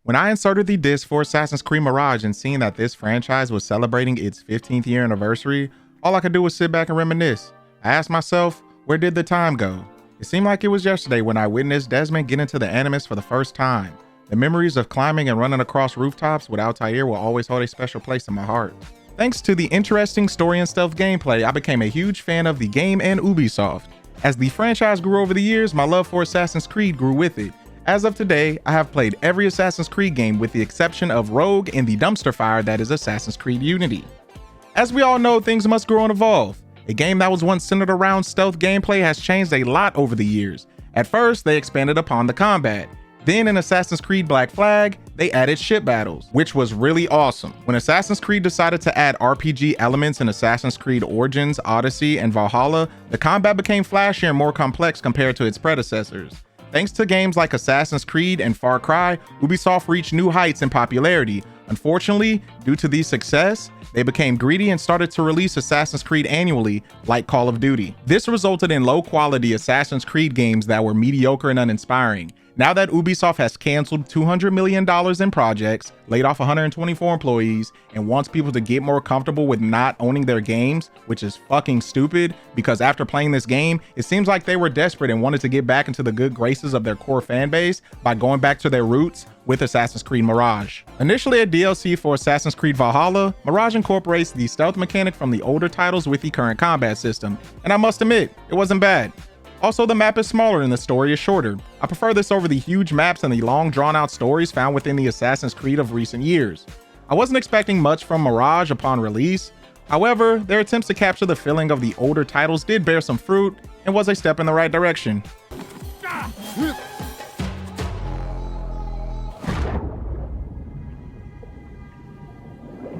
When I inserted the disc for Assassin's Creed Mirage and seeing that this franchise was celebrating its 15th year anniversary, all I could do was sit back and reminisce. I asked myself, where did the time go? It seemed like it was yesterday when I witnessed Desmond get into the Animus for the first time. The memories of climbing and running across rooftops with Altair will always hold a special place in my heart. Thanks to the interesting story and stealth gameplay, I became a huge fan of the game and Ubisoft. As the franchise grew over the years, my love for Assassin's Creed grew with it. As of today, I have played every Assassin's Creed game with the exception of Rogue and the dumpster fire that is Assassin's Creed Unity. As we all know, things must grow and evolve. A game that was once centered around stealth gameplay has changed a lot over the years. At first, they expanded upon the combat. Then in Assassin's Creed Black Flag, they added ship battles, which was really awesome. When Assassin's Creed decided to add RPG elements in Assassin's Creed Origins, Odyssey, and Valhalla, the combat became flashier and more complex compared to its predecessors. Thanks to games like Assassin's Creed and Far Cry, Ubisoft reached new heights in popularity. Unfortunately, due to the success, they became greedy and started to release Assassin's Creed annually, like Call of Duty. This resulted in low-quality Assassin's Creed games that were mediocre and uninspiring. Now that Ubisoft has canceled $200 million in projects, laid off 124 employees, and wants people to get more comfortable with not owning their games, which is fucking stupid, because after playing this game, it seems like they were desperate and wanted to get back into the good graces of their core fan base by going back to their roots with Assassin's Creed Mirage. Initially a DLC for Assassin's Creed Valhalla, Mirage incorporates the stealth mechanic from the older titles with the current combat system, and I must admit, it wasn't bad. Also, the map is smaller and the story is shorter. I prefer this over the huge maps and the long drawn-out stories found within the Assassin's Creed of recent years. I wasn't expecting much from Mirage upon release. However, their attempts to capture the feeling of the older titles did bear some fruit and was a step in the right direction.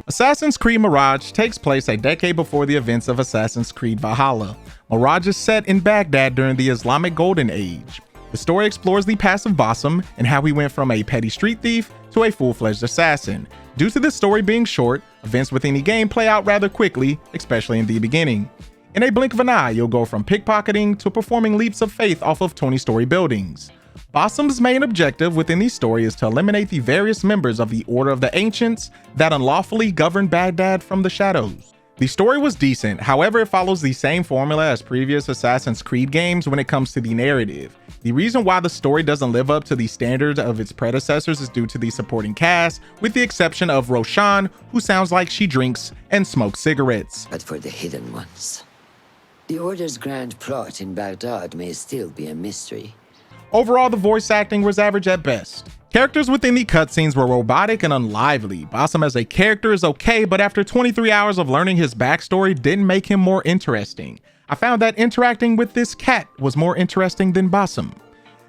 Assassin's Creed Mirage takes place a decade before the events of Assassin's Creed Valhalla. Mirage is set in Baghdad during the Islamic Golden Age. The story explores the past of Basim and how he went from a petty street thief to a full-fledged assassin. Due to the story being short, events within the game play out rather quickly, especially in the beginning. In a blink of an eye, you'll go from pickpocketing to performing leaps of faith off of 20-story buildings. Basim's main objective within the story is to eliminate the various members of the Order of the Ancients that unlawfully govern Baghdad from the shadows. The story was decent, however it follows the same formula as previous Assassin's Creed games when it comes to the narrative. The reason why the story doesn't live up to the standards of its predecessors is due to the supporting cast, with the exception of Roshan, who sounds like she drinks and smokes cigarettes. But for the hidden ones, the Order's grand plot in Baghdad may still be a mystery. Overall, the voice acting was average at best. Characters within the cutscenes were robotic and unlively. Basim as a character is okay, but after 23 hours of learning his backstory didn't make him more interesting. I found that interacting with this cat was more interesting than Basim.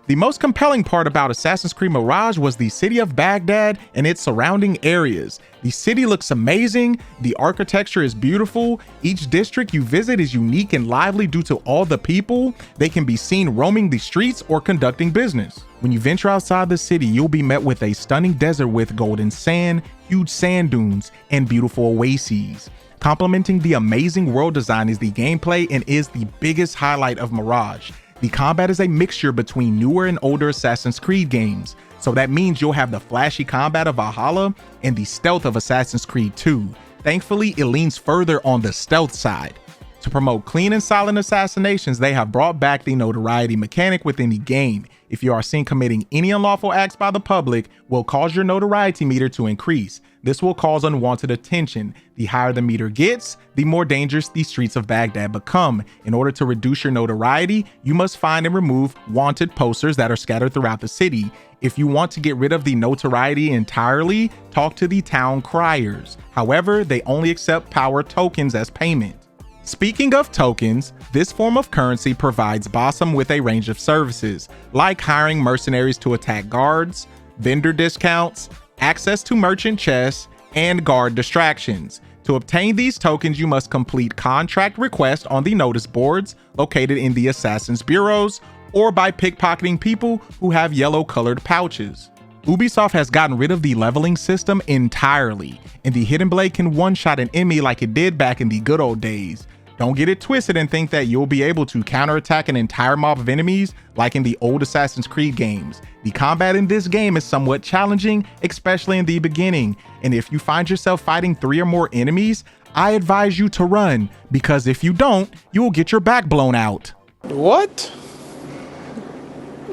The most compelling part about Assassin's Creed Mirage was the city of Baghdad and its surrounding areas. The city looks amazing, the architecture is beautiful, each district you visit is unique and lively due to all the people. They can be seen roaming the streets or conducting business. When you venture outside the city, you'll be met with a stunning desert with golden sand, huge sand dunes, and beautiful oases. Complementing the amazing world design is the gameplay and is the biggest highlight of Mirage. The combat is a mixture between newer and older Assassin's Creed games, so that means you'll have the flashy combat of Valhalla and the stealth of Assassin's Creed 2. Thankfully, it leans further on the stealth side. To promote clean and silent assassinations, they have brought back the notoriety mechanic within the game. If you are seen committing any unlawful acts by the public, will cause your notoriety meter to increase. This will cause unwanted attention. The higher the meter gets, the more dangerous the streets of Baghdad become. In order to reduce your notoriety, you must find and remove wanted posters that are scattered throughout the city. If you want to get rid of the notoriety entirely, talk to the town criers. However, they only accept power tokens as payment. Speaking of tokens, this form of currency provides Basim with a range of services, like hiring mercenaries to attack guards, vendor discounts, access to merchant chests, and guard distractions. To obtain these tokens, you must complete contract requests on the notice boards located in the Assassin's Bureaus, or by pickpocketing people who have yellow-colored pouches. Ubisoft has gotten rid of the leveling system entirely, and the Hidden Blade can one-shot an enemy like it did back in the good old days. Don't get it twisted and think that you'll be able to counterattack an entire mob of enemies like in the old Assassin's Creed games. The combat in this game is somewhat challenging, especially in the beginning, and if you find yourself fighting 3 or more enemies, I advise you to run, because if you don't, you will get your back blown out. What?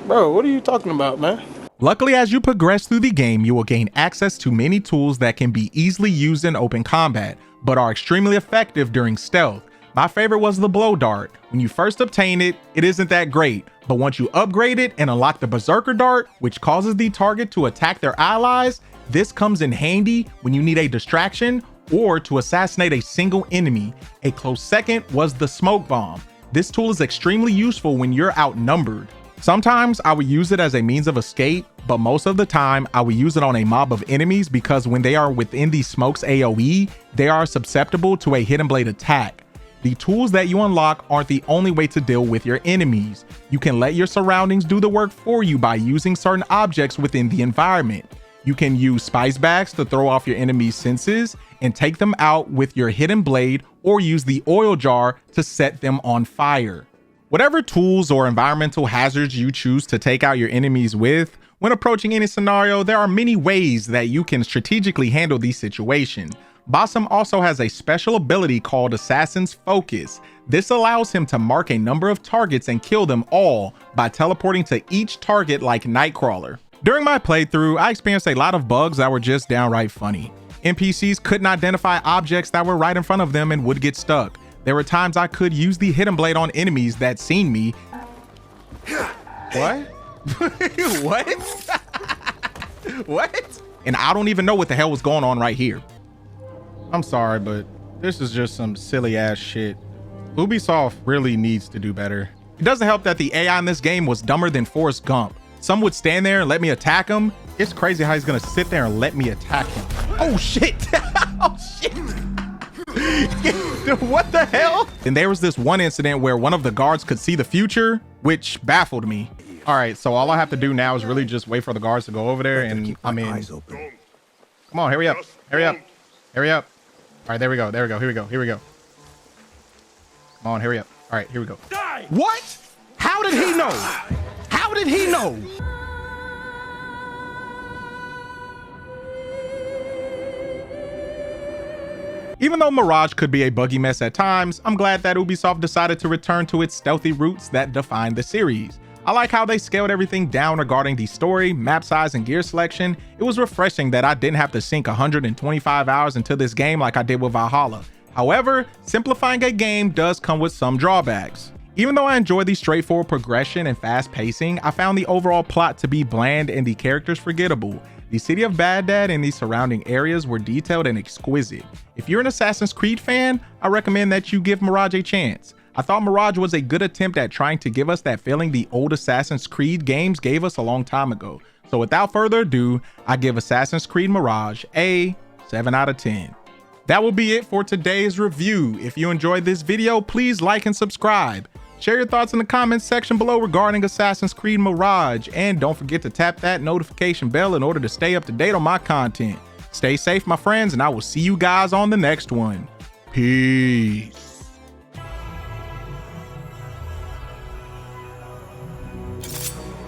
Bro, what are you talking about, man? Luckily, as you progress through the game, you will gain access to many tools that can be easily used in open combat, but are extremely effective during stealth. My favorite was the blow dart. When you first obtain it, it isn't that great, but once you upgrade it and unlock the berserker dart, which causes the target to attack their allies, this comes in handy when you need a distraction or to assassinate a single enemy. A close second was the smoke bomb. This tool is extremely useful when you're outnumbered. Sometimes I would use it as a means of escape, but most of the time I would use it on a mob of enemies because when they are within the smoke's AoE, they are susceptible to a hidden blade attack. The tools that you unlock aren't the only way to deal with your enemies. You can let your surroundings do the work for you by using certain objects within the environment. You can use spice bags to throw off your enemy's senses and take them out with your hidden blade, or use the oil jar to set them on fire. Whatever tools or environmental hazards you choose to take out your enemies with, when approaching any scenario, there are many ways that you can strategically handle these situations. Basim also has a special ability called Assassin's Focus. This allows him to mark a number of targets and kill them all by teleporting to each target like Nightcrawler. During my playthrough, I experienced a lot of bugs that were just downright funny. NPCs couldn't identify objects that were right in front of them and would get stuck. There were times I could use the hidden blade on enemies that seen me. What? What? What? And I don't even know what the hell was going on right here. I'm sorry, but this is just some silly ass shit. Ubisoft really needs to do better. It doesn't help that the AI in this game was dumber than Forrest Gump. Some would stand there and let me attack him. It's crazy how he's gonna sit there and let me attack him. Oh shit! Oh shit! What the hell? And there was this one incident where one of the guards could see the future, which baffled me. All right, so all I have to do now is really just wait for the guards to go over there, and I mean, come on, hurry up, hurry up, hurry up. All right, there we go, there we go, here we go, here we go. Come on, hurry up. All right, here we go. What? How did he know? How did he know? Even though Mirage could be a buggy mess at times, I'm glad that Ubisoft decided to return to its stealthy roots that defined the series. I like how they scaled everything down regarding the story, map size, and gear selection. It was refreshing that I didn't have to sink 125 hours into this game like I did with Valhalla. However, simplifying a game does come with some drawbacks. Even though I enjoy the straightforward progression and fast pacing, I found the overall plot to be bland and the characters forgettable. The city of Baghdad and the surrounding areas were detailed and exquisite. If you're an Assassin's Creed fan, I recommend that you give Mirage a chance. I thought Mirage was a good attempt at trying to give us that feeling the old Assassin's Creed games gave us a long time ago. So without further ado, I give Assassin's Creed Mirage a 7 out of 10. That will be it for today's review. If you enjoyed this video, please like and subscribe. Share your thoughts in the comments section below regarding Assassin's Creed Mirage, and don't forget to tap that notification bell in order to stay up to date on my content. Stay safe, my friends, and I will see you guys on the next one. Peace.